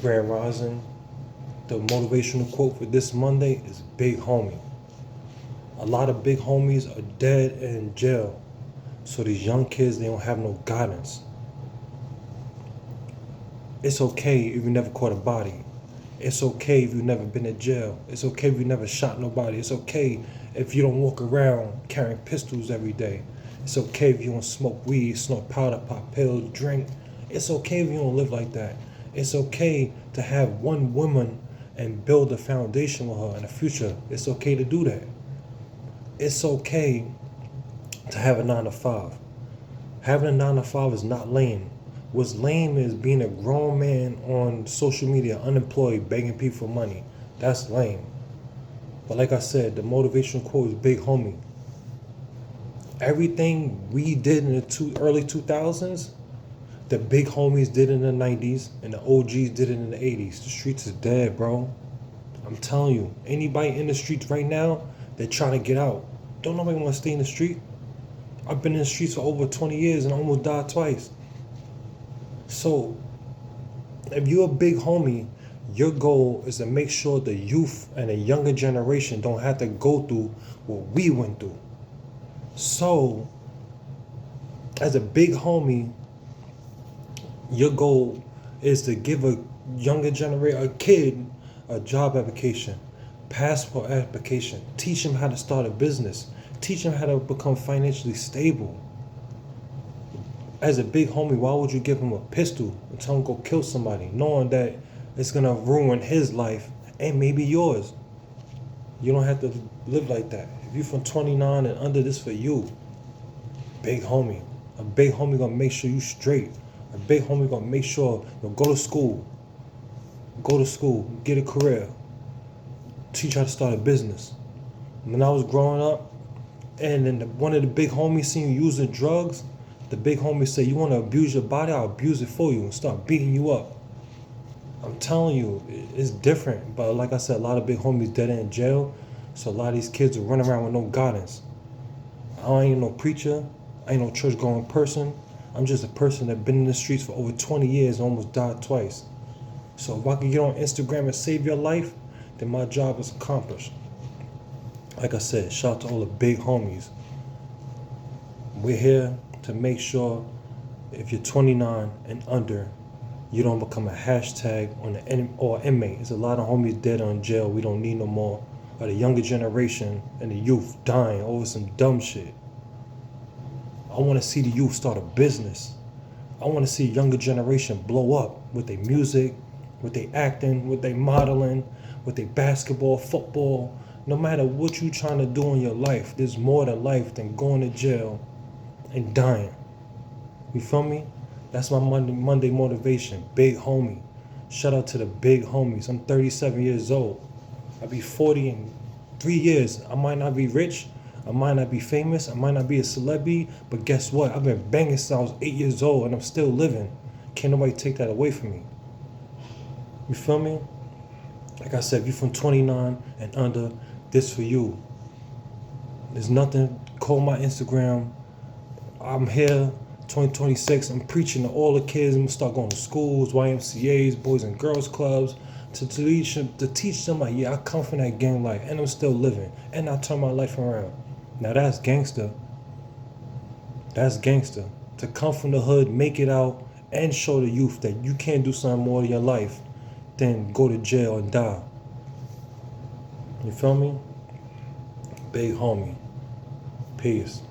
Grand Rising. The motivational quote for this Monday is big homie. A lot of big homies are dead and in jail. So these young kids, they don't have no guidance. It's okay if you never caught a body. It's okay if you've never been in jail. It's okay if you never shot nobody. It's okay if you don't walk around carrying pistols every day. It's okay if you don't smoke weed, snort powder, pop pills, drink. It's okay if you don't live like that. It's okay to have one woman and build a foundation with her in the future. It's okay to do that. It's okay to have a 9 to 5. Having a 9 to 5 is not lame. What's lame is being a grown man on social media, unemployed, begging people for money. That's lame. But like I said, the motivational quote is big homie. Everything we did in the early 2000s, the big homies did in the 90s, and the OGs did it in the 80s. The streets is dead, bro. I'm telling you, anybody in the streets right now, they're trying to get out. Don't nobody want to stay in the street. I've been in the streets for over 20 years and I almost died twice. So, if you're a big homie, your goal is to make sure the youth and the younger generation don't have to go through what we went through. So, as a big homie, your goal is to give a younger generation, a kid, a job application, passport application, teach them how to start a business, teach them how to become financially stable. As a big homie, why would you give him a pistol and tell him to go kill somebody, knowing that it's gonna ruin his life and maybe yours? You don't have to live like that. If you're from 29 and under, this for you. Big homie. A big homie gonna make sure you straight. A big homie gonna make sure you go to school. Go to school, get a career. Teach how to start a business. When I was growing up, and then one of the big homies seen you using drugs, the big homie said, you want to abuse your body, I'll abuse it for you and start beating you up. I'm telling you, it's different. But like I said, a lot of big homies dead in jail. So a lot of these kids are running around with no guidance. I ain't no preacher. I ain't no church going person. I'm just a person that been in the streets for over 20 years and almost died twice. So if I can get on Instagram and save your life, then my job is accomplished. Like I said, shout out to all the big homies. We're here to make sure if you're 29 and under, you don't become a hashtag on the or inmate. There's a lot of homies dead or in jail we don't need no more. Or the younger generation and the youth dying over some dumb shit. I want to see the youth start a business. I want to see a younger generation blow up with their music, with their acting, with their modeling, with their basketball, football. No matter what you're trying to do in your life, there's more to life than going to jail and dying. You feel me? That's my Monday motivation. Big homie. Shout out to the big homies. I'm 37 years old. I'll be 40 in 3 years. I might not be rich. I might not be famous. I might not be a celebrity. But guess what? I've been banging since I was 8 years old and I'm still living. Can't nobody take that away from me. You feel me? Like I said, if you're from 29 and under, this for you. There's nothing. Call my Instagram. I'm here, 2026. I'm preaching to all the kids. I'm gonna start going to schools, YMCA's, Boys and Girls Clubs, to teach them like, yeah, I come from that gang life, and I'm still living, and I turn my life around. Now that's gangster. That's gangster. To come from the hood, make it out, and show the youth that you can't do something more in your life than go to jail and die. You feel me? Big homie. Peace.